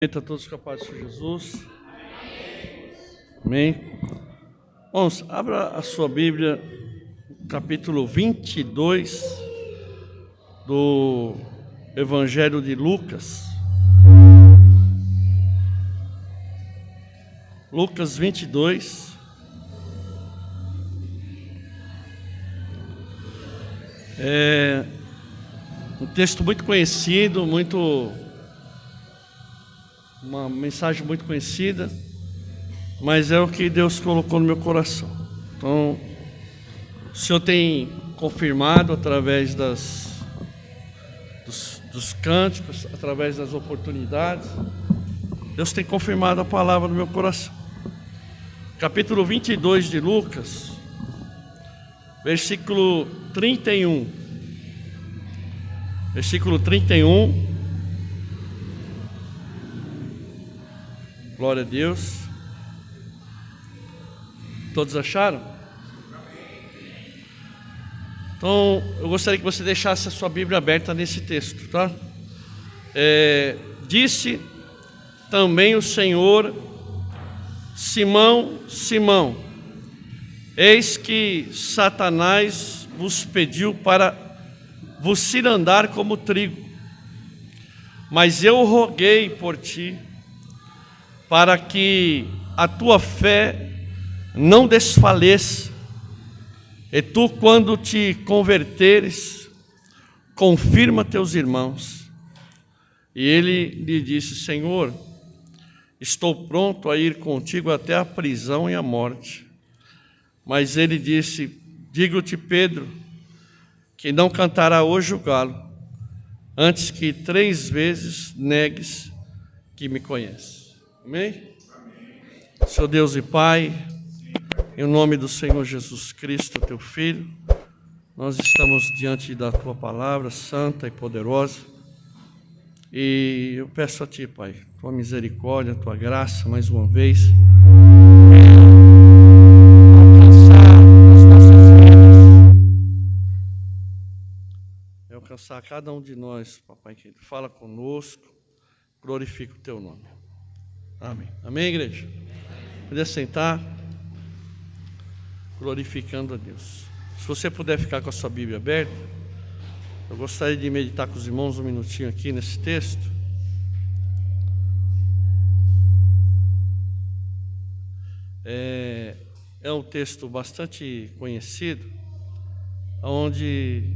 A todos com a paz de Jesus. Amém. Vamos, abra a sua Bíblia, capítulo 22 do Evangelho de Lucas. Lucas 22. É um texto muito conhecido, uma mensagem muito conhecida, mas é o que Deus colocou no meu coração. Então, o Senhor tem confirmado através dos cânticos, através das oportunidades. Deus tem confirmado a palavra no meu coração. Capítulo 22 de Lucas, versículo 31. Versículo 31. Glória a Deus. Todos acharam? Então, eu gostaria que você deixasse a sua Bíblia aberta nesse texto, tá? Disse também o Senhor: Simão, Simão, eis que Satanás vos pediu para vos cirandar como trigo, mas eu roguei por ti, para que a tua fé não desfaleça, e tu, quando te converteres, confirma teus irmãos. E ele lhe disse: Senhor, estou pronto a ir contigo até a prisão e a morte. Mas ele disse: digo-te, Pedro, que não cantará hoje o galo, antes que 3 vezes negues que me conheces. Amém? Amém. Senhor Deus e Pai, em nome do Senhor Jesus Cristo, teu Filho, nós estamos diante da tua palavra santa e poderosa, e eu peço a ti, Pai, tua misericórdia, tua graça, mais uma vez, alcançar as nossas vidas, alcançar cada um de nós, Papai querido. Fala conosco, glorifica o teu nome. Amém. Amém, igreja? Poder sentar, glorificando a Deus. Se você puder ficar com a sua Bíblia aberta, eu gostaria de meditar com os irmãos um minutinho aqui nesse texto. É um texto bastante conhecido, onde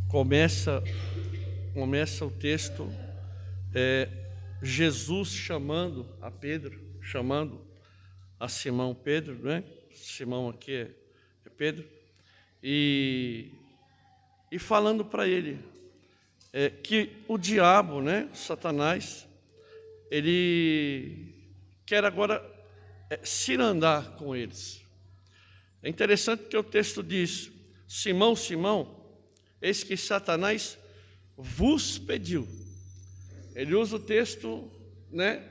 começa o texto Jesus chamando a Pedro, chamando a Simão Pedro, né? Simão aqui é Pedro, e falando para ele que o diabo, né, Satanás, ele quer agora cirandar com eles. É interessante que o texto diz: Simão, Simão, eis que Satanás vos pediu. Ele usa o texto, né,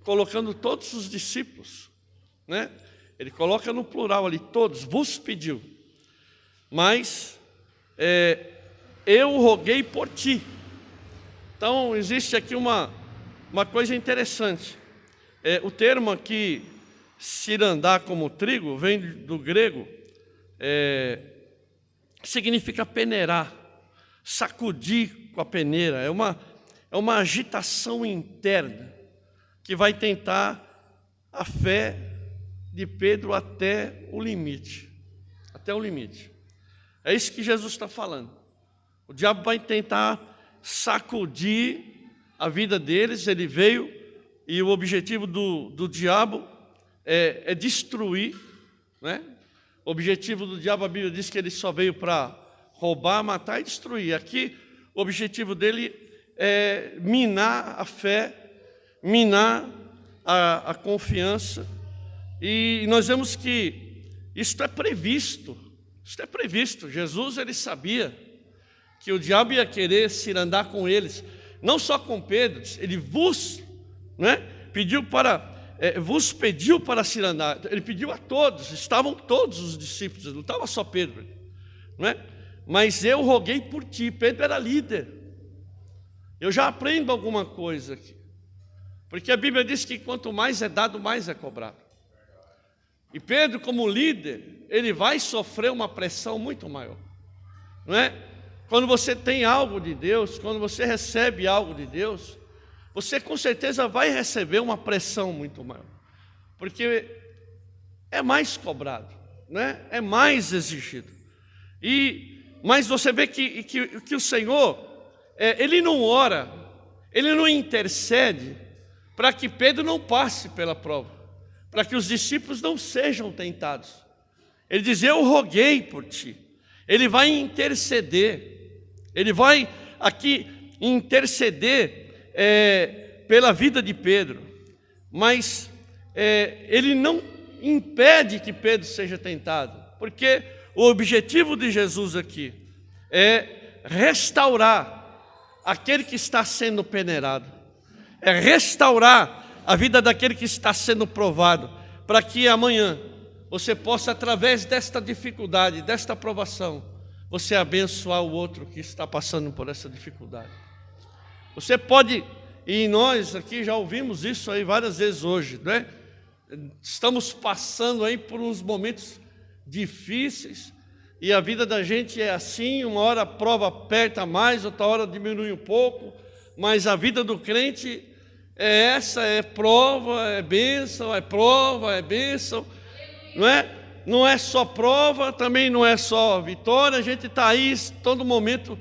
colocando todos os discípulos, né? Ele coloca no plural ali, todos, vos pediu. Mas eu roguei por ti. Então, existe aqui uma coisa interessante. O termo aqui, cirandar como trigo, vem do grego, significa peneirar, sacudir com a peneira. É uma agitação interna que vai tentar a fé de Pedro até o limite. Até o limite. É isso que Jesus está falando. O diabo vai tentar sacudir a vida deles. Ele veio, e o objetivo do diabo é destruir, né? O objetivo do diabo, a Bíblia diz que ele só veio para roubar, matar e destruir. Aqui, o objetivo dele é minar a fé, minar a confiança. E nós vemos que isso é previsto. Isso é previsto. Jesus, ele sabia que o diabo ia querer cirandar com eles. Não só com Pedro, ele vos pediu para cirandar. Ele pediu a todos, estavam todos os discípulos, não estava só Pedro, não é? Mas eu roguei por ti. Pedro era líder. Eu já aprendo alguma coisa aqui. Porque a Bíblia diz que quanto mais é dado, mais é cobrado. E Pedro, como líder, ele vai sofrer uma pressão muito maior. Não é? Quando você tem algo de Deus, quando você recebe algo de Deus, você com certeza vai receber uma pressão muito maior. Porque é mais cobrado, né? É mais exigido. Mas você vê que o Senhor, Ele não ora, Ele não intercede para que Pedro não passe pela prova, para que os discípulos não sejam tentados. Ele diz, eu roguei por ti. Ele vai interceder, Ele vai aqui interceder pela vida de Pedro, mas Ele não impede que Pedro seja tentado, porque o objetivo de Jesus aqui é restaurar aquele que está sendo peneirado, é restaurar a vida daquele que está sendo provado, para que amanhã você possa, através desta dificuldade, desta provação, você abençoar o outro que está passando por essa dificuldade. Você pode, e nós aqui já ouvimos isso aí várias vezes hoje, né? Estamos passando aí por uns momentos difíceis, e a vida da gente é assim, uma hora a prova aperta mais, outra hora diminui um pouco, mas a vida do crente é essa, é prova, é bênção, é prova, é bênção, não é? Não é só prova, também não é só vitória, a gente está aí todo momento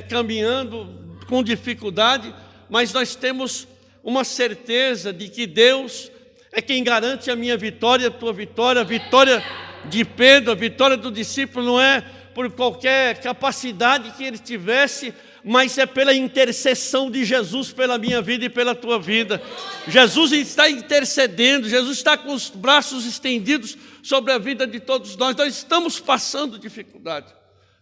caminhando com dificuldade, mas nós temos uma certeza de que Deus é quem garante a minha vitória, a tua vitória, a vitória de Pedro, a vitória do discípulo, não é por qualquer capacidade que ele tivesse, mas é pela intercessão de Jesus pela minha vida e pela tua vida. Jesus está intercedendo, Jesus está com os braços estendidos sobre a vida de todos nós. Nós estamos passando dificuldade.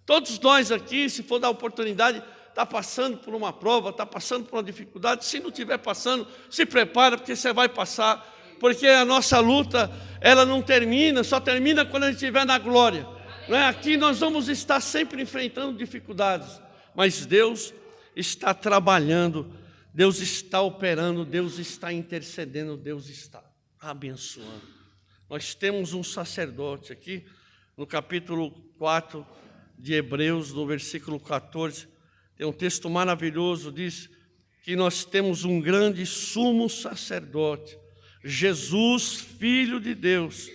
Todos nós aqui, se for dar oportunidade, está passando por uma prova, está passando por uma dificuldade. Se não estiver passando, se prepara, porque você vai passar. Porque a nossa luta, ela não termina, só termina quando a gente estiver na glória. Não é? Aqui nós vamos estar sempre enfrentando dificuldades, mas Deus está trabalhando, Deus está operando, Deus está intercedendo, Deus está abençoando. Nós temos um sacerdote aqui, no capítulo 4 de Hebreus, no versículo 14, tem um texto maravilhoso, diz que nós temos um grande sumo sacerdote, Jesus, Filho de Deus,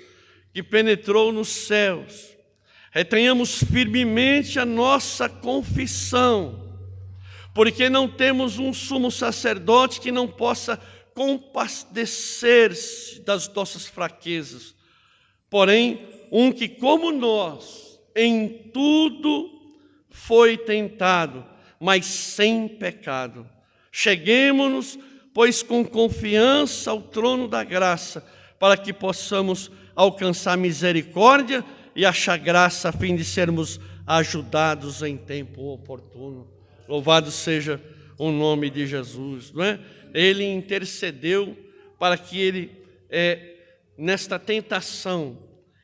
que penetrou nos céus. Retenhamos firmemente a nossa confissão, porque não temos um sumo sacerdote que não possa compadecer-se das nossas fraquezas, porém, um que, como nós, em tudo foi tentado, mas sem pecado. Cheguemo-nos, pois, com confiança ao trono da graça, para que possamos alcançar misericórdia e achar graça a fim de sermos ajudados em tempo oportuno. Louvado seja o nome de Jesus, não é? Ele intercedeu para que ele, nesta tentação,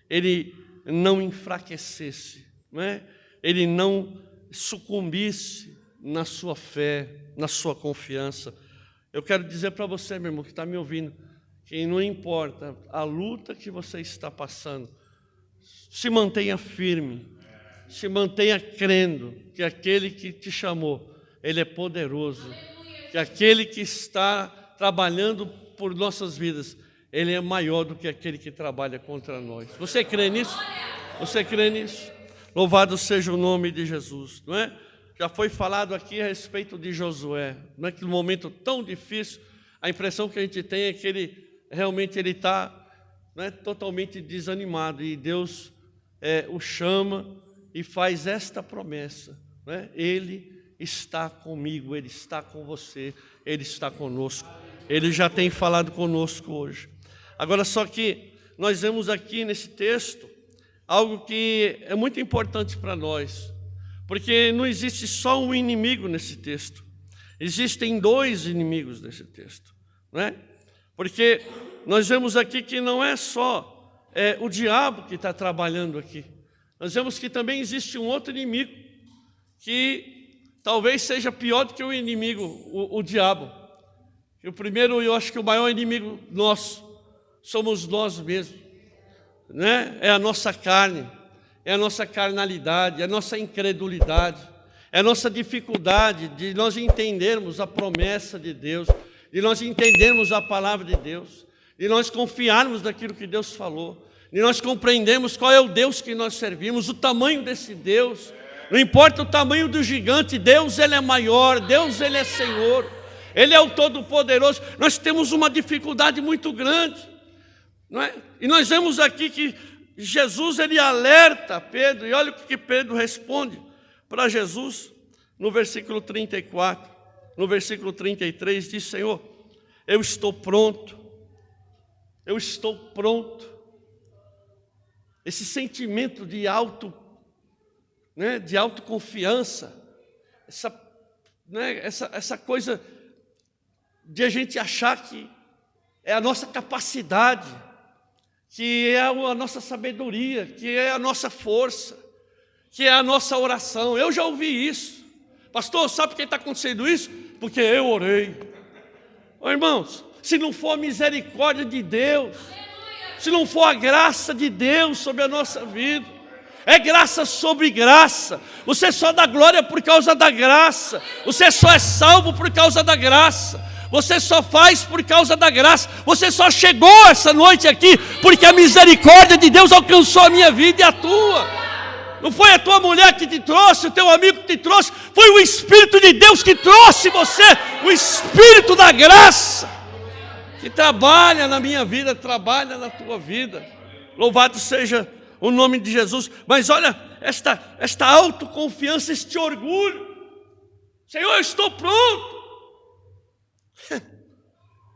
ele não enfraquecesse, não é? Ele não sucumbisse na sua fé, na sua confiança. Eu quero dizer para você, meu irmão, que está me ouvindo, que não importa a luta que você está passando, se mantenha firme, se mantenha crendo que aquele que te chamou, Ele é poderoso, que aquele que está trabalhando por nossas vidas, Ele é maior do que aquele que trabalha contra nós. Você crê nisso? Você crê nisso? Louvado seja o nome de Jesus, não é? Já foi falado aqui a respeito de Josué, não é que no momento tão difícil, a impressão que a gente tem é que ele realmente está totalmente desanimado, e Deus o chama e faz esta promessa, né? Ele está comigo, Ele está com você, Ele está conosco, Ele já tem falado conosco hoje. Agora, só que nós vemos aqui nesse texto algo que é muito importante para nós, porque não existe só um inimigo nesse texto, existem dois inimigos nesse texto, não é? Porque nós vemos aqui que não é só o diabo que está trabalhando aqui, nós vemos que também existe um outro inimigo que talvez seja pior do que o inimigo, o diabo. E o primeiro, eu acho que o maior inimigo nosso somos nós mesmos, né? É a nossa carne, é a nossa carnalidade, é a nossa incredulidade, é a nossa dificuldade de nós entendermos a promessa de Deus, de nós entendermos a palavra de Deus, de nós confiarmos naquilo que Deus falou, de nós compreendermos qual é o Deus que nós servimos, o tamanho desse Deus. Não importa o tamanho do gigante, Deus Ele é maior, Deus Ele é Senhor, Ele é o Todo-Poderoso. Nós temos uma dificuldade muito grande, não é? E nós vemos aqui que Jesus Ele alerta Pedro, e olha o que Pedro responde para Jesus, no versículo 34, no versículo 33, diz: Senhor, eu estou pronto, eu estou pronto. Esse sentimento de de autoconfiança, essa coisa de a gente achar que é a nossa capacidade, que é a nossa sabedoria, que é a nossa força, que é a nossa oração. Eu já ouvi isso. Pastor, sabe por que está acontecendo isso? Porque eu orei. Oh, irmãos, se não for a misericórdia de Deus, se não for a graça de Deus sobre a nossa vida, é graça sobre graça. Você só dá glória por causa da graça. Você só é salvo por causa da graça. Você só faz por causa da graça. Você só chegou essa noite aqui porque a misericórdia de Deus alcançou a minha vida e a tua. Não foi a tua mulher que te trouxe, o teu amigo que te trouxe, foi o Espírito de Deus que trouxe você, o Espírito da graça, que trabalha na minha vida, trabalha na tua vida. Louvado seja o nome de Jesus. Mas olha, esta autoconfiança, este orgulho. Senhor, eu estou pronto.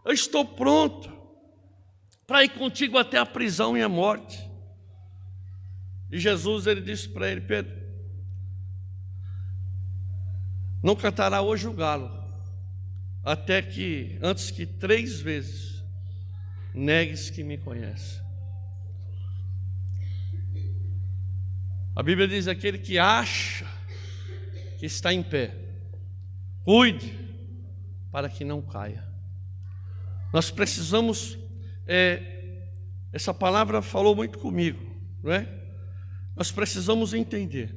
Eu estou pronto para ir contigo até a prisão e a morte. E Jesus, ele disse para ele: Pedro, não cantará hoje o galo, antes que 3 vezes negues que me conhece. A Bíblia diz: aquele que acha que está em pé, cuide para que não caia. Nós precisamos, essa palavra falou muito comigo, não é? Nós precisamos entender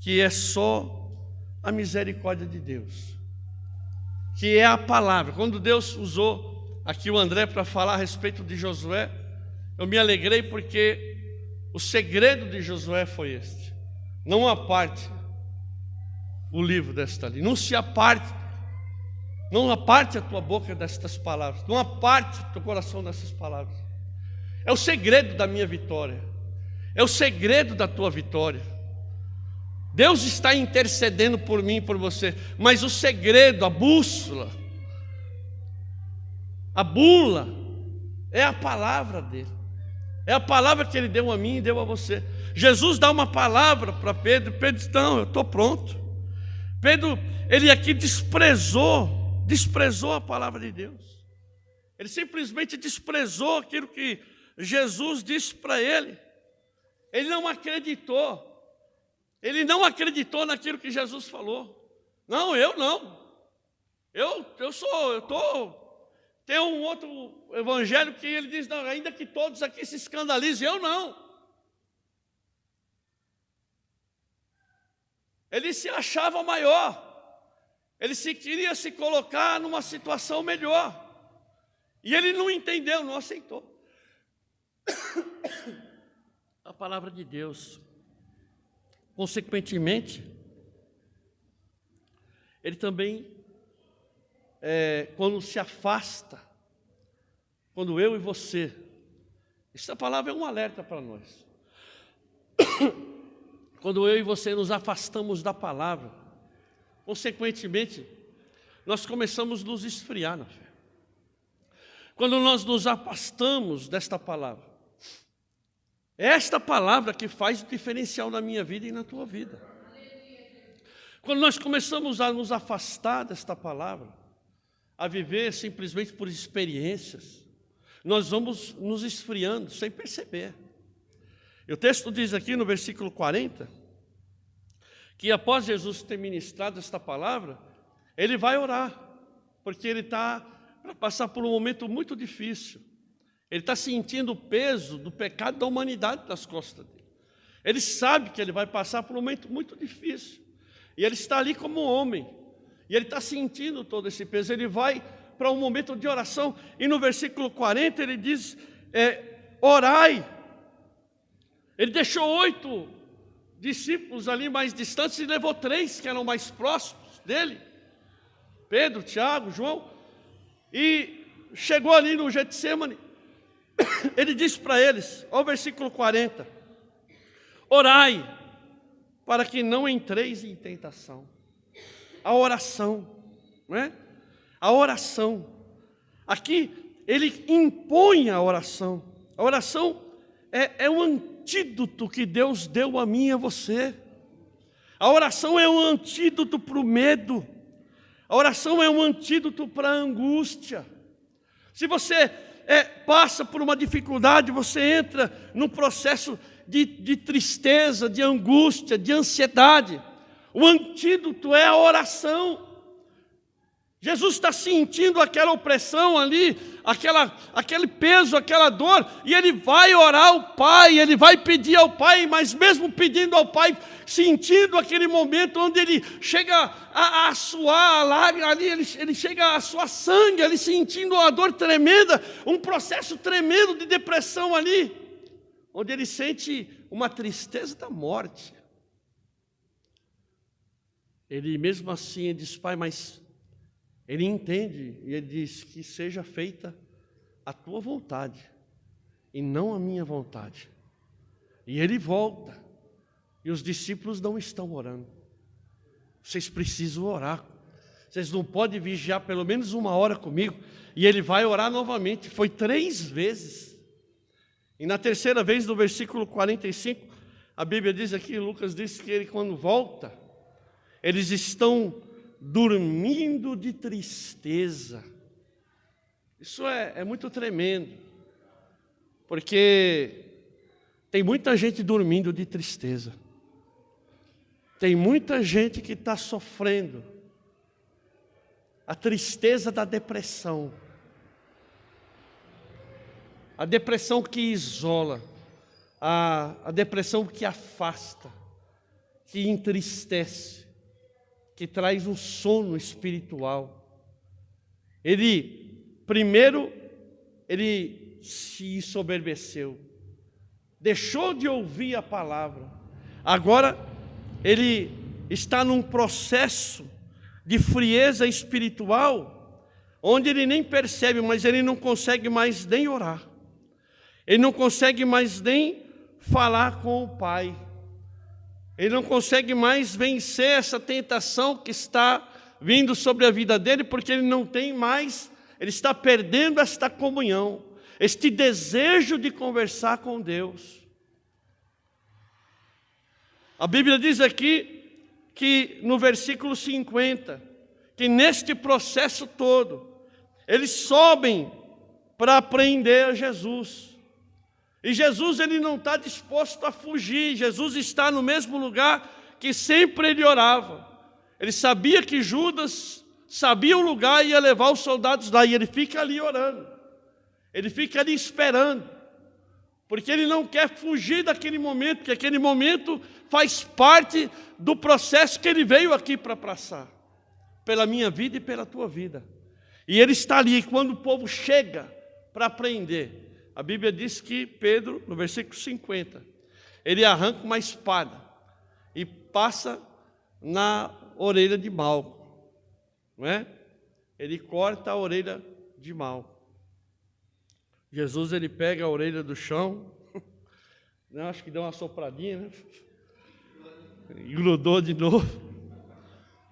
que é só a misericórdia de Deus, que é a palavra. Quando Deus usou aqui o André para falar a respeito de Josué, eu me alegrei porque o segredo de Josué foi este: não aparte o livro desta lei, não aparte a tua boca destas palavras, não aparte o teu coração dessas palavras. É o segredo da minha vitória, é o segredo da tua vitória. Deus está intercedendo por mim e por você, mas o segredo, a bússola, a bula, é a palavra dele. É a palavra que ele deu a mim e deu a você. Jesus dá uma palavra para Pedro, e Pedro diz: não, eu estou pronto. Pedro, ele aqui desprezou a palavra de Deus. Ele simplesmente desprezou aquilo que Jesus disse para ele. Ele não acreditou. Ele não acreditou naquilo que Jesus falou. Não, eu não. Tem um outro evangelho que ele diz: não, ainda que todos aqui se escandalizem, eu não. Ele se achava maior. Ele queria se colocar numa situação melhor. E ele não entendeu, não aceitou a palavra de Deus. Consequentemente, ele também, quando se afasta, quando eu e você, essa palavra é um alerta para nós. Quando eu e você nos afastamos da palavra, consequentemente, nós começamos a nos esfriar na fé. Quando nós nos afastamos desta palavra, é esta palavra que faz o diferencial na minha vida e na tua vida. Quando nós começamos a nos afastar desta palavra, a viver simplesmente por experiências, nós vamos nos esfriando sem perceber. E o texto diz aqui no versículo 40, que após Jesus ter ministrado esta palavra, ele vai orar, porque ele está para passar por um momento muito difícil. Ele está sentindo o peso do pecado da humanidade nas costas dele. Ele sabe que ele vai passar por um momento muito difícil. E ele está ali como um homem. E ele está sentindo todo esse peso. Ele vai para um momento de oração. E no versículo 40 ele diz, orai. Ele deixou 8 discípulos ali mais distantes e levou 3 que eram mais próximos dele. Pedro, Tiago, João. E chegou ali no Getsemane. Ele disse para eles, ao versículo 40, orai, para que não entreis em tentação. A oração, não é? A oração. Aqui, ele impõe a oração. A oração é um antídoto que Deus deu a mim e a você. A oração é um antídoto para o medo. A oração é um antídoto para a angústia. Se você passa por uma dificuldade, você entra num processo de tristeza, de angústia, de ansiedade. O antídoto é a oração. Jesus está sentindo aquela opressão ali, aquele peso, aquela dor, e ele vai orar ao Pai, ele vai pedir ao Pai, mas mesmo pedindo ao Pai, sentindo aquele momento onde ele chega a suar a lágrima ali, ele chega a suar sangue ali, sentindo uma dor tremenda, um processo tremendo de depressão ali, onde ele sente uma tristeza da morte. Ele mesmo assim diz, Pai, mas ele entende e ele diz que seja feita a tua vontade e não a minha vontade. E ele volta e os discípulos não estão orando. Vocês precisam orar. Vocês não podem vigiar pelo menos 1 hora comigo. E ele vai orar novamente. Foi 3 vezes. E na terceira vez, no versículo 45, a Bíblia diz aqui, Lucas diz que ele quando volta, eles estão dormindo de tristeza. Isso é muito tremendo, porque tem muita gente dormindo de tristeza, tem muita gente que está sofrendo a tristeza da depressão, a depressão que isola, a depressão que afasta, que entristece, que traz um sono espiritual. Primeiro, ele se ensoberbeceu, deixou de ouvir a palavra, agora ele está num processo de frieza espiritual, onde ele nem percebe, mas ele não consegue mais nem orar, ele não consegue mais nem falar com o Pai, ele não consegue mais vencer essa tentação que está vindo sobre a vida dele, porque ele não tem mais, ele está perdendo esta comunhão, este desejo de conversar com Deus. A Bíblia diz aqui, que no versículo 50, que neste processo todo, eles sobem para prender Jesus. E Jesus ele não está disposto a fugir, Jesus está no mesmo lugar que sempre ele orava. Ele sabia que Judas sabia o lugar e ia levar os soldados lá, e ele fica ali orando, ele fica ali esperando, porque ele não quer fugir daquele momento, porque aquele momento faz parte do processo que ele veio aqui para passar, pela minha vida e pela tua vida. E ele está ali, quando o povo chega para prender, a Bíblia diz que Pedro, no versículo 50, ele arranca uma espada e passa na orelha de Malco, não é? Ele corta a orelha de Malco. Jesus ele pega a orelha do chão, né? Acho que deu uma sopradinha, né? E grudou de novo.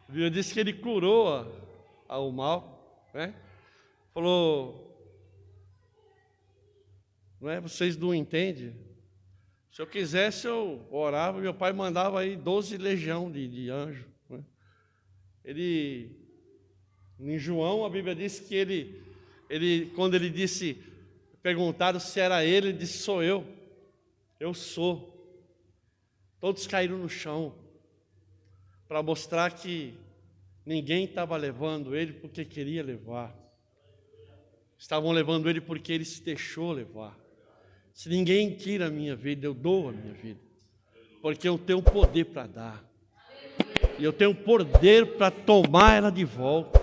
A Bíblia diz que ele curou o mal, né? Falou, não é? Vocês não entendem. Se eu quisesse, eu orava, meu pai mandava aí 12 legião de anjos. Né? Em João, a Bíblia diz que ele quando ele disse, perguntaram se era ele disse, sou eu sou. Todos caíram no chão. para mostrar que ninguém estava levando ele porque queria levar. Estavam levando ele porque ele se deixou levar. Se ninguém tira a minha vida, eu dou a minha vida. Porque eu tenho poder para dar. E eu tenho poder para tomar ela de volta.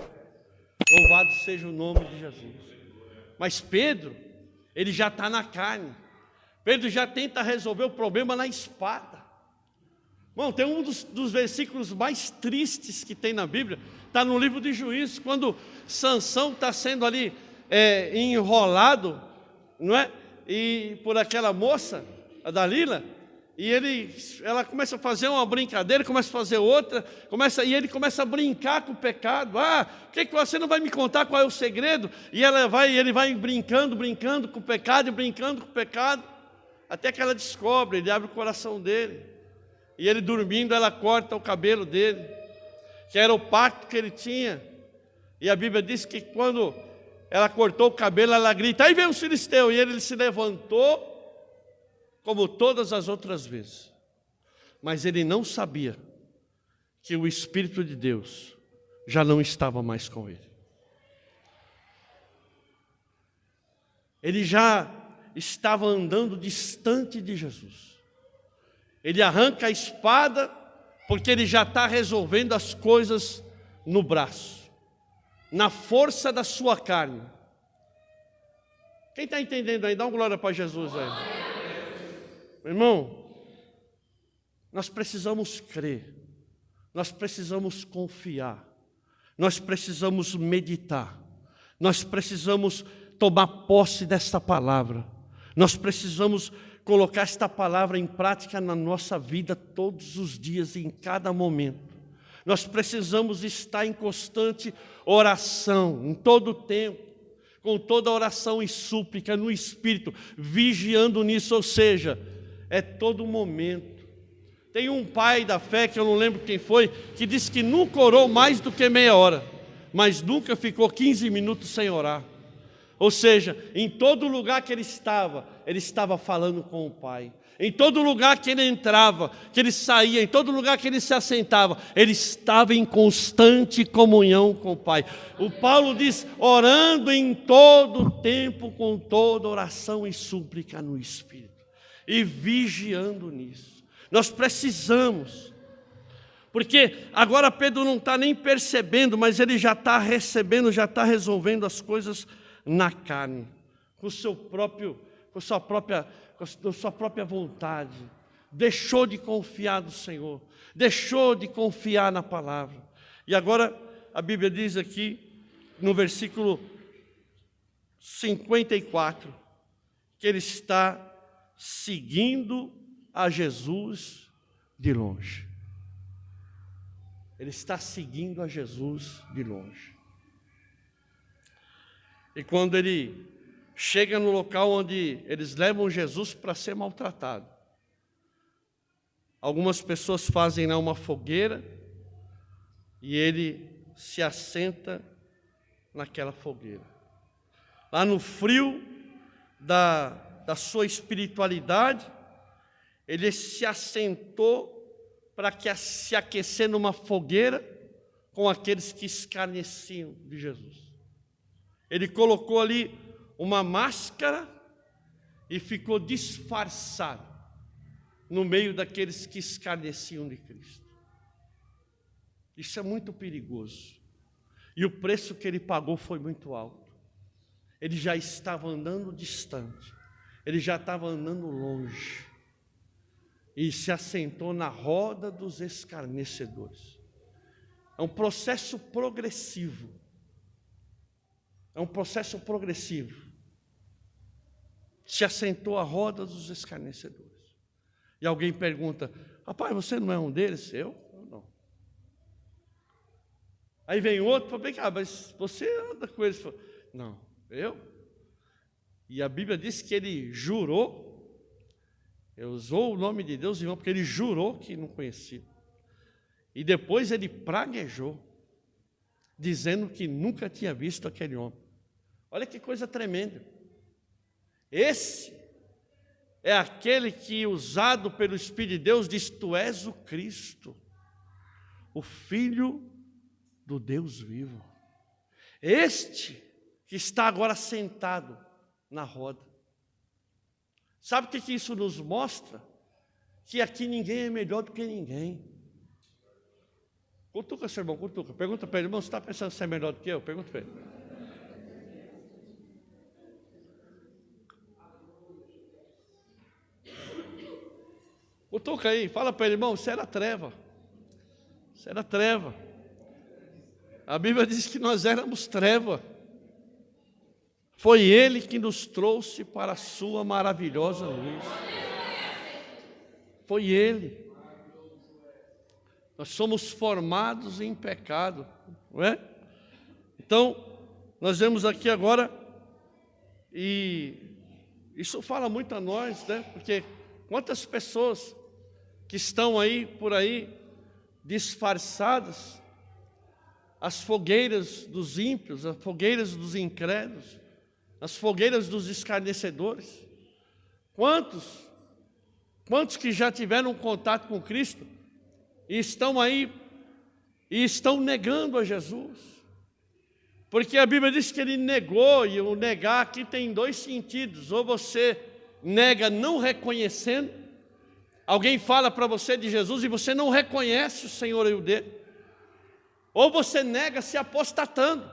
Louvado seja o nome de Jesus. Mas Pedro, ele já está na carne. Pedro já tenta resolver o problema na espada. Bom, tem um dos versículos mais tristes que tem na Bíblia, está no livro de Juízes, quando Sansão está sendo ali enrolado, não é? E por aquela moça, a Dalila, e ela começa a fazer uma brincadeira, começa a fazer outra, e ele começa a brincar com o pecado. Por que você não vai me contar qual é o segredo? E ele vai brincando com o pecado, e brincando com o pecado, até que ela descobre, ele abre o coração dele. E ele dormindo, ela corta o cabelo dele, que era o pacto que ele tinha. E a Bíblia diz que quando ela cortou o cabelo, ela grita, aí vem o filisteu. E ele se levantou, como todas as outras vezes. Mas ele não sabia que o Espírito de Deus já não estava mais com ele. Ele já estava andando distante de Jesus. Ele arranca a espada, porque ele já está resolvendo as coisas no braço, na força da sua carne. Quem está entendendo aí? Dá uma glória para Jesus aí. Meu irmão, nós precisamos crer, nós precisamos confiar, nós precisamos meditar, nós precisamos tomar posse desta palavra, nós precisamos colocar esta palavra em prática na nossa vida todos os dias, em cada momento. Nós precisamos estar em constante oração, em todo o tempo, com toda oração e súplica no Espírito, vigiando nisso, ou seja, é todo momento. Tem um pai da fé, que eu não lembro quem foi, que disse que nunca orou mais do que meia hora, mas nunca ficou 15 minutos sem orar. Ou seja, em todo lugar que ele estava falando com o Pai. Em todo lugar que ele entrava, que ele saía, em todo lugar que ele se assentava, ele estava em constante comunhão com o Pai. O Paulo diz, orando em todo o tempo, com toda oração e súplica no Espírito. E vigiando nisso. Nós precisamos. Porque agora Pedro não está nem percebendo, mas ele já está recebendo, já está resolvendo as coisas na carne, com sua própria vontade. Deixou de confiar no Senhor, deixou de confiar na palavra. E agora a Bíblia diz aqui, no versículo 54, que ele está seguindo a Jesus de longe. Ele está seguindo a Jesus de longe. E quando ele chega no local onde eles levam Jesus para ser maltratado, algumas pessoas fazem lá uma fogueira e ele se assenta naquela fogueira. Lá no frio da sua espiritualidade, ele se assentou para se aquecer numa fogueira com aqueles que escarneciam de Jesus. Ele colocou ali uma máscara e ficou disfarçado no meio daqueles que escarneciam de Cristo. Isso é muito perigoso. E o preço que ele pagou foi muito alto. Ele já estava andando distante, ele já estava andando longe, e se assentou na roda dos escarnecedores. É um processo progressivo. É um processo progressivo. Se assentou à roda dos escarnecedores. E alguém pergunta, rapaz, você não é um deles? Eu não. Aí vem outro, fala, vem cá, mas você anda com eles? Não, eu? E a Bíblia diz que ele jurou, usou o nome de Deus, irmão, porque ele jurou que não conhecia. E depois ele praguejou, dizendo que nunca tinha visto aquele homem. Olha que coisa tremenda. Esse é aquele que, usado pelo Espírito de Deus, diz, tu és o Cristo, o Filho do Deus vivo. Este que está agora sentado na roda. Sabe o que isso nos mostra? Que aqui ninguém é melhor do que ninguém. Cutuca, seu irmão, cutuca. Pergunta para ele, irmão, você está pensando que você é melhor do que eu? Pergunta para ele. Cutuca aí, fala para ele, irmão, você era treva. Você era treva. A Bíblia diz que nós éramos treva. Foi Ele que nos trouxe para a sua maravilhosa luz. Foi Ele. Nós somos formados em pecado, não é? Então, nós vemos aqui agora, e isso fala muito a nós, né? Porque quantas pessoas que estão aí, por aí, disfarçadas, as fogueiras dos ímpios, as fogueiras dos incrédulos, as fogueiras dos escarnecedores. Quantos que já tiveram contato com Cristo e estão aí e estão negando a Jesus? Porque a Bíblia diz que ele negou, e o negar aqui tem dois sentidos. Ou você nega não reconhecendo, alguém fala para você de Jesus e você não reconhece o Senhor e o dele. Ou você nega se apostatando,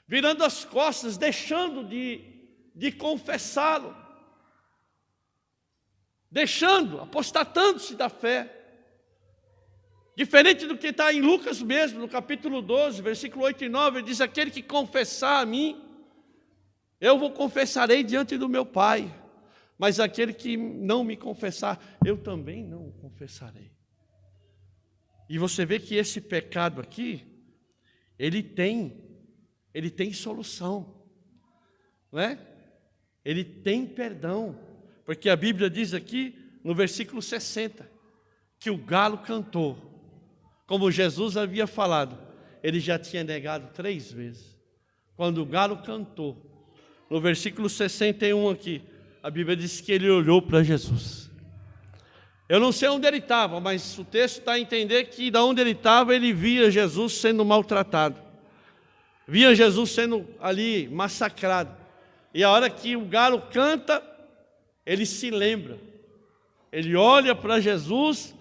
virando as costas, deixando de confessá-lo, apostatando-se da fé. Diferente do que está em Lucas mesmo, no capítulo 12, versículo 8 e 9, ele diz: aquele que confessar a mim, eu o confessarei diante do meu Pai, mas aquele que não me confessar, eu também não o confessarei. E você vê que esse pecado aqui, ele tem solução, não é? Ele tem perdão, porque a Bíblia diz aqui no versículo 60, que o galo cantou, como Jesus havia falado, ele já tinha negado 3 vezes. Quando o galo cantou, no versículo 61 aqui, a Bíblia diz que ele olhou para Jesus. Eu não sei onde ele estava, mas o texto dá a entender que de onde ele estava, ele via Jesus sendo maltratado. Via Jesus sendo ali massacrado. E a hora que o galo canta, ele se lembra. Ele olha para Jesus,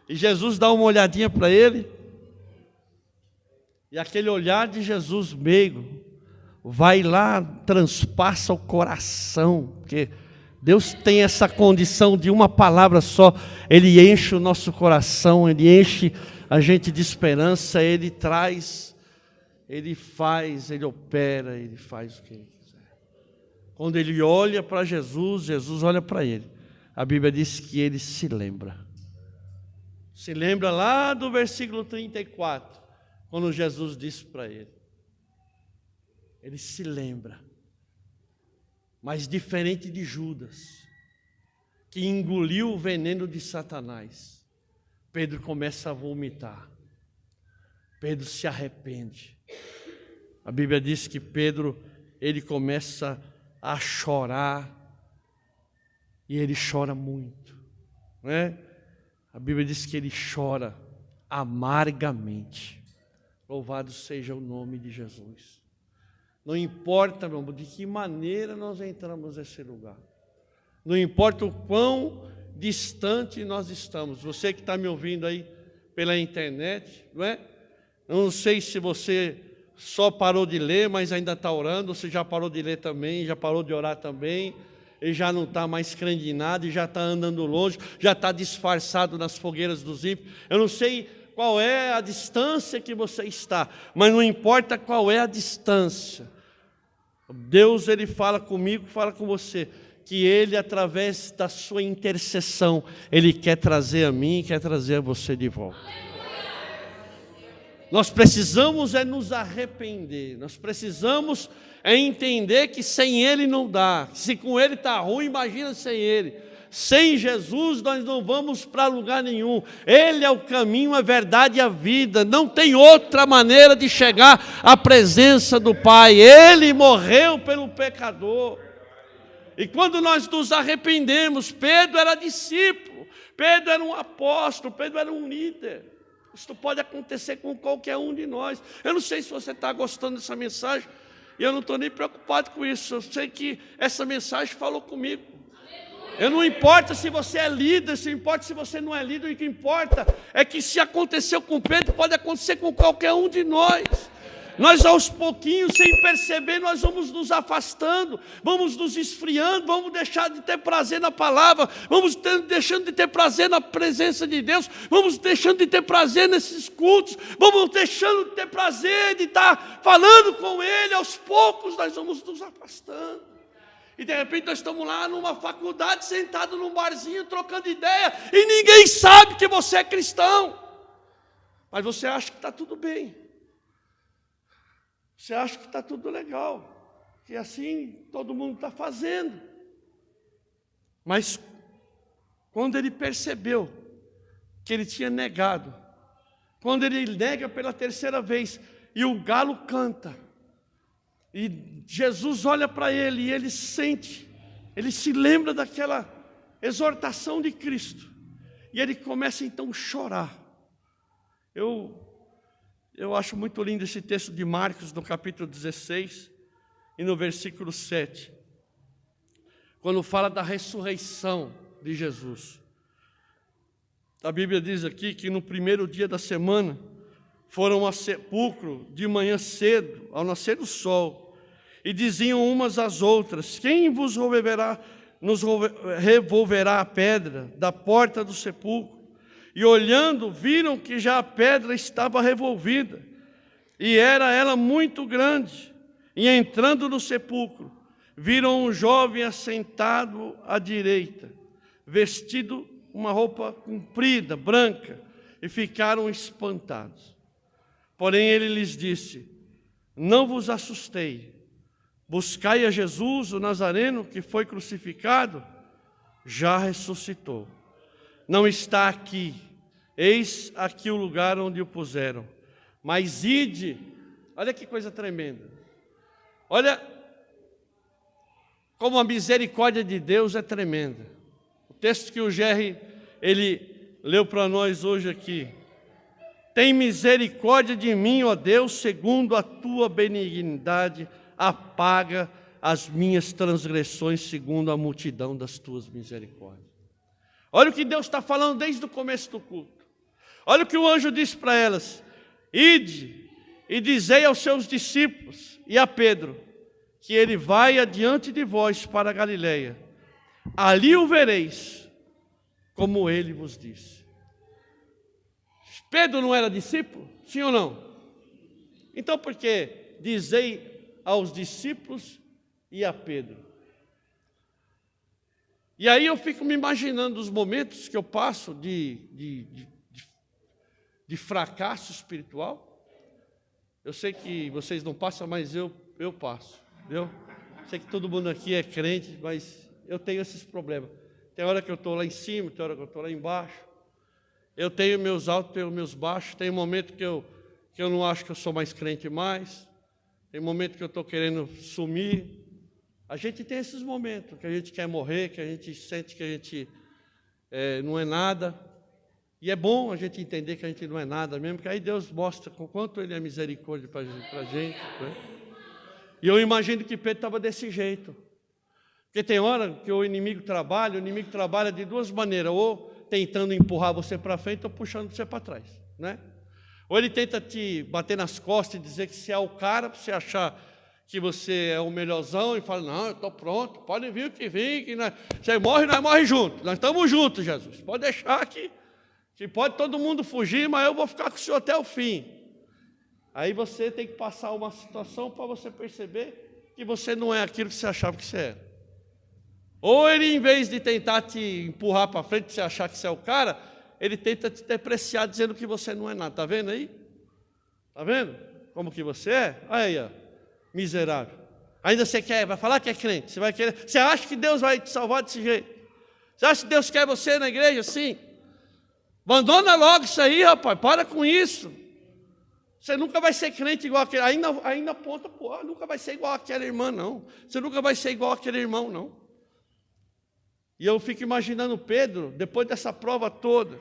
e Jesus dá uma olhadinha para ele. E aquele olhar de Jesus meigo vai lá, transpassa o coração, porque Deus tem essa condição de uma palavra só. Ele enche o nosso coração, Ele enche a gente de esperança, Ele traz, Ele faz, Ele opera, Ele faz o que Ele quiser. Quando Ele olha para Jesus, Jesus olha para Ele. A Bíblia diz que Ele se lembra. Se lembra lá do versículo 34, quando Jesus disse para Ele. Ele se lembra. Mas diferente de Judas, que engoliu o veneno de Satanás, Pedro começa a vomitar. Pedro se arrepende. A Bíblia diz que Pedro, ele começa a chorar, e ele chora muito, não é? A Bíblia diz que ele chora amargamente. Louvado seja o nome de Jesus. Não importa, meu irmão, de que maneira nós entramos nesse lugar. Não importa o quão distante nós estamos. Você que está me ouvindo aí pela internet, não é? Eu não sei se você só parou de ler, mas ainda está orando. Você já parou de ler também, já parou de orar também. E já não está mais crendo em nada, e já está andando longe, já está disfarçado nas fogueiras dos ímpios. Eu não sei qual é a distância que você está, mas não importa qual é a distância. Deus, Ele fala comigo, fala com você, que Ele, através da sua intercessão, Ele quer trazer a mim, quer trazer a você de volta. Nós precisamos é nos arrepender, nós precisamos é entender que sem Ele não dá. Se com Ele está ruim, imagina sem Ele. Sem Jesus nós não vamos para lugar nenhum. Ele é o caminho, a verdade e a vida. Não tem outra maneira de chegar à presença do Pai. Ele morreu pelo pecador. E quando nós nos arrependemos, Pedro era discípulo, Pedro era um apóstolo, Pedro era um líder. Isso pode acontecer com qualquer um de nós. Eu não sei se você está gostando dessa mensagem, e eu não estou nem preocupado com isso. Eu sei que essa mensagem falou comigo. Eu não importa se você é líder, se importa se você não é líder, o que importa é que se aconteceu com Pedro, pode acontecer com qualquer um de nós. Nós aos pouquinhos, sem perceber, nós vamos nos afastando, vamos nos esfriando, vamos deixar de ter prazer na palavra, vamos deixando de ter prazer na presença de Deus, vamos deixando de ter prazer nesses cultos, vamos deixando de ter prazer de estar falando com Ele, aos poucos nós vamos nos afastando. E de repente nós estamos lá numa faculdade, sentados num barzinho, trocando ideia, e ninguém sabe que você é cristão, mas você acha que está tudo bem. Você acha que está tudo legal, que assim todo mundo está fazendo. Mas quando ele percebeu que ele tinha negado, quando ele nega pela terceira vez, e o galo canta, e Jesus olha para ele, e ele sente, ele se lembra daquela exortação de Cristo, e ele começa então a chorar. Eu acho muito lindo esse texto de Marcos, no capítulo 16, e no versículo 7, quando fala da ressurreição de Jesus. A Bíblia diz aqui que no primeiro dia da semana, foram ao sepulcro de manhã cedo, ao nascer do sol, e diziam umas às outras: quem vos revolverá a pedra da porta do sepulcro? E olhando, viram que já a pedra estava revolvida, e era ela muito grande. E entrando no sepulcro, viram um jovem assentado à direita, vestido uma roupa comprida, branca, e ficaram espantados. Porém ele lhes disse: não vos assustei, buscai a Jesus, o Nazareno, que foi crucificado, já ressuscitou. Não está aqui, eis aqui o lugar onde o puseram. Mas ide, olha que coisa tremenda. Olha como a misericórdia de Deus é tremenda. O texto que o Jerry, ele leu para nós hoje aqui. Tem misericórdia de mim, ó Deus, segundo a tua benignidade, apaga as minhas transgressões, segundo a multidão das tuas misericórdias. Olha o que Deus está falando desde o começo do culto. Olha o que o anjo disse para elas: ide e dizei aos seus discípulos e a Pedro, que ele vai adiante de vós para a Galileia. Ali o vereis, como ele vos disse. Pedro não era discípulo? Sim ou não? Então por que dizei aos discípulos e a Pedro? E aí eu fico me imaginando os momentos que eu passo de fracasso espiritual. Eu sei que vocês não passam, mas eu passo, entendeu? Sei que todo mundo aqui é crente, mas eu tenho esses problemas. Tem hora que eu estou lá em cima, tem hora que eu estou lá embaixo. Eu tenho meus altos, tenho meus baixos. Tem momento que eu não acho que eu sou mais crente mais. Tem momento que eu estou querendo sumir. A gente tem esses momentos que a gente quer morrer, que a gente sente que a gente não é nada. E é bom a gente entender que a gente não é nada mesmo, porque aí Deus mostra com quanto Ele é misericórdia para a gente. Né? E eu imagino que Pedro estava desse jeito. Porque tem hora que o inimigo trabalha de duas maneiras, ou tentando empurrar você para frente ou puxando você para trás. Né? Ou ele tenta te bater nas costas e dizer que você é o cara, para você achar que você é o melhorzão, e fala: não, eu estou pronto, pode vir o que vir, que você morre, nós morremos juntos, nós estamos juntos, Jesus, pode deixar que pode todo mundo fugir, mas eu vou ficar com o Senhor até o fim. Aí você tem que passar uma situação para você perceber que você não é aquilo que você achava que você era. Ou ele, em vez de tentar te empurrar para frente, para você achar que você é o cara, ele tenta te depreciar dizendo que você não é nada. Está vendo aí? Está vendo como que você é? Aí, ó, miserável. Ainda você vai falar que é crente, você vai querer. Você acha que Deus vai te salvar desse jeito? Você acha que Deus quer você na igreja assim? Abandona logo isso aí, rapaz, para com isso. Você nunca vai ser crente igual aquele, ainda aponta, nunca vai ser igual aquela irmã, não. Você nunca vai ser igual aquele irmão, não. E eu fico imaginando Pedro, depois dessa prova toda,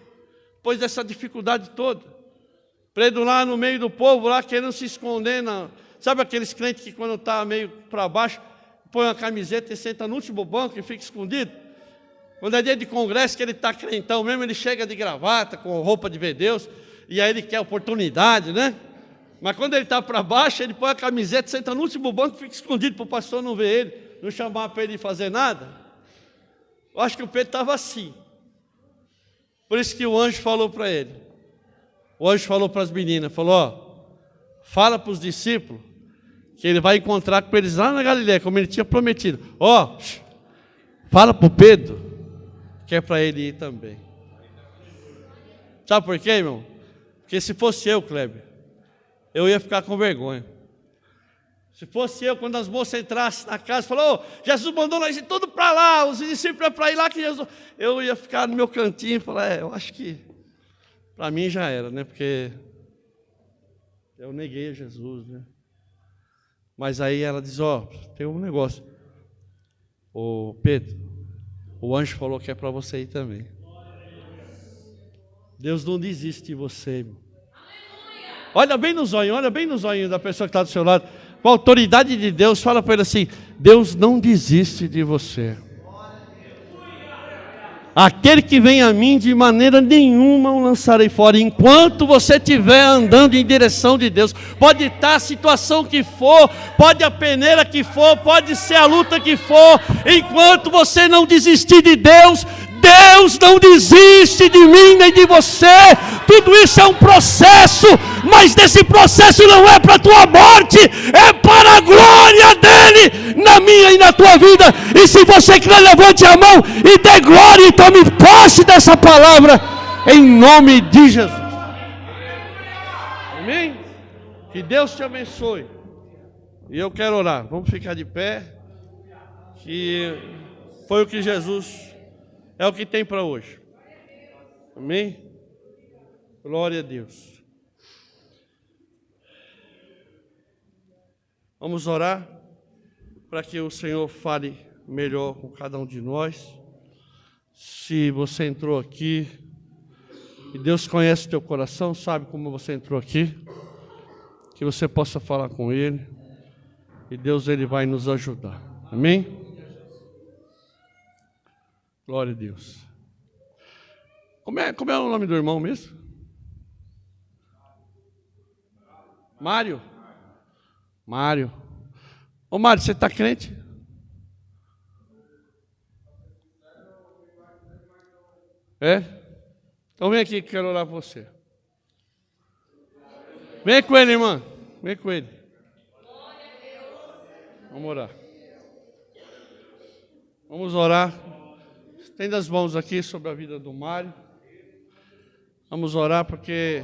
depois dessa dificuldade toda, Pedro lá no meio do povo, lá querendo se esconder. Sabe aqueles crentes que quando está meio para baixo, põe uma camiseta e senta no último banco e fica escondido? Quando é dia de congresso, que ele está crentão mesmo, ele chega de gravata, com roupa de ver Deus, e aí ele quer oportunidade, né? Mas quando ele está para baixo, ele põe a camiseta, senta no último banco e fica escondido para o pastor não ver ele, não chamar para ele fazer nada. Eu acho que o Pedro estava assim. Por isso que o anjo falou para ele. O anjo falou para as meninas, falou, ó, fala para os discípulos que ele vai encontrar com eles lá na Galileia, como ele tinha prometido. Ó, fala para o Pedro que é para ele ir também. Sabe por quê, irmão? Porque se fosse eu, Kleber, eu ia ficar com vergonha. Se fosse eu, quando as moças entrassem na casa, falou, oh, Jesus mandou nós ir tudo para lá, os discípulos para ir lá que Jesus... Eu ia ficar no meu cantinho e falar, eu acho que para mim já era, né? Porque eu neguei a Jesus, né? Mas aí ela diz, ó, tem um negócio. Ô Pedro, o anjo falou que é para você ir também. Deus não desiste de você, irmão. Olha bem nos olhos da pessoa que está do seu lado. Com a autoridade de Deus, fala para ele assim, Deus não desiste de você. Aquele que vem a mim, de maneira nenhuma o lançarei fora. Enquanto você estiver andando em direção de Deus, pode estar a situação que for, pode a peneira que for, pode ser a luta que for, enquanto você não desistir de Deus, Deus não desiste de mim nem de você. Tudo isso é um processo, mas desse processo não é para a tua morte, é para a glória dele na minha e na tua vida. E se você quer, levante a mão e dê glória e tome posse dessa palavra em nome de Jesus. Amém? Que Deus te abençoe. E eu quero orar. Vamos ficar de pé. Que foi o que Jesus é o que tem para hoje. Amém? Glória a Deus. Vamos orar para que o Senhor fale melhor com cada um de nós. Se você entrou aqui e Deus conhece o teu coração, sabe como você entrou aqui, que você possa falar com Ele e Deus ele vai nos ajudar. Amém? Glória a Deus. Como é o nome do irmão mesmo? Mário. Mário. Ô Mário, você está crente? É? Então vem aqui que quero orar por você. Vem com ele, irmã. Vem com ele. Vamos orar. Vamos orar. Estenda as mãos aqui sobre a vida do Mário. Vamos orar porque...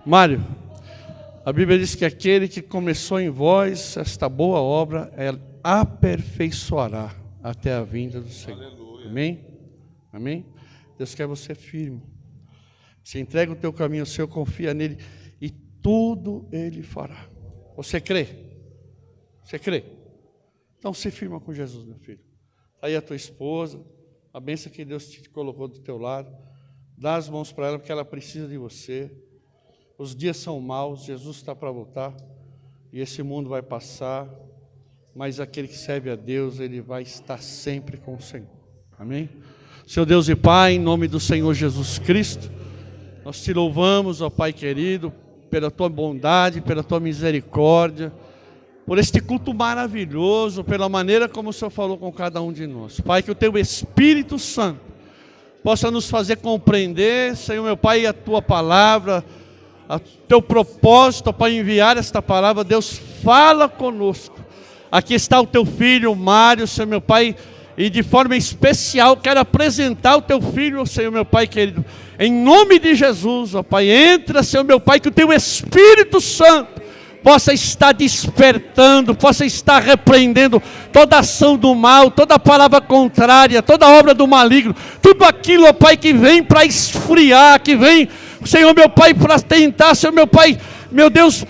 Mário, a Bíblia diz que aquele que começou em vós esta boa obra, ela aperfeiçoará até a vinda do Senhor. Aleluia. Amém? Amém? Deus quer você firme. Você entrega o teu caminho ao Senhor, confia nele e tudo Ele fará. Você crê? Você crê? Então se firma com Jesus, meu filho. Aí a tua esposa, a bênção que Deus te colocou do teu lado, dá as mãos para ela porque ela precisa de você. Os dias são maus, Jesus está para voltar e esse mundo vai passar, mas aquele que serve a Deus, ele vai estar sempre com o Senhor. Amém? Seu Deus e Pai, em nome do Senhor Jesus Cristo, nós te louvamos, ó Pai querido, pela tua bondade, pela tua misericórdia, por este culto maravilhoso, pela maneira como o Senhor falou com cada um de nós. Pai, que o teu Espírito Santo possa nos fazer compreender, Senhor meu Pai, a tua palavra, o teu propósito para enviar esta palavra. Deus, fala conosco. Aqui está o teu filho Mário, Senhor meu Pai, e de forma especial quero apresentar o teu filho, Senhor meu Pai querido, em nome de Jesus, ó Pai. Entra, Senhor meu Pai, que o teu Espírito Santo possa estar despertando, possa estar repreendendo toda ação do mal, toda palavra contrária, toda obra do maligno, tudo aquilo, ó Pai, que vem para esfriar, que vem, Senhor meu Pai, para tentar, Senhor meu Pai, meu Deus,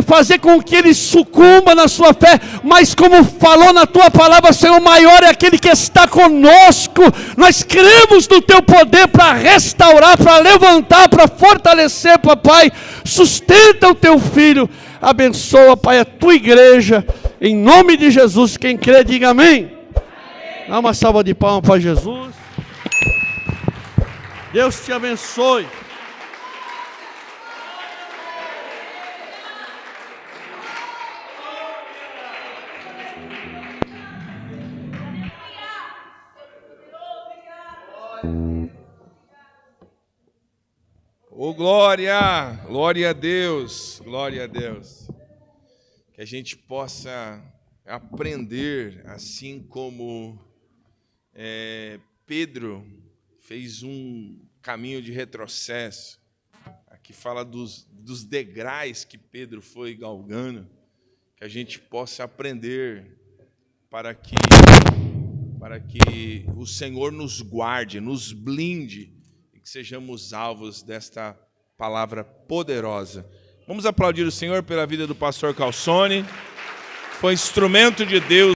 fazer com que ele sucumba na sua fé, mas como falou na tua palavra, Senhor, maior é aquele que está conosco. Nós cremos no teu poder para restaurar, para levantar, para fortalecer, papai. Sustenta o teu filho, abençoa, Pai, a tua igreja, em nome de Jesus. Quem crê, diga amém. Dá uma salva de palmas para Jesus. Deus te abençoe. Oh, glória! Glória a Deus! Glória a Deus! Que a gente possa aprender, assim como Pedro fez um caminho de retrocesso. Aqui fala dos degraus que Pedro foi galgando, que a gente possa aprender para que o Senhor nos guarde, nos blinde, e que sejamos alvos desta palavra poderosa. Vamos aplaudir o Senhor pela vida do pastor Calçone. Foi instrumento de Deus.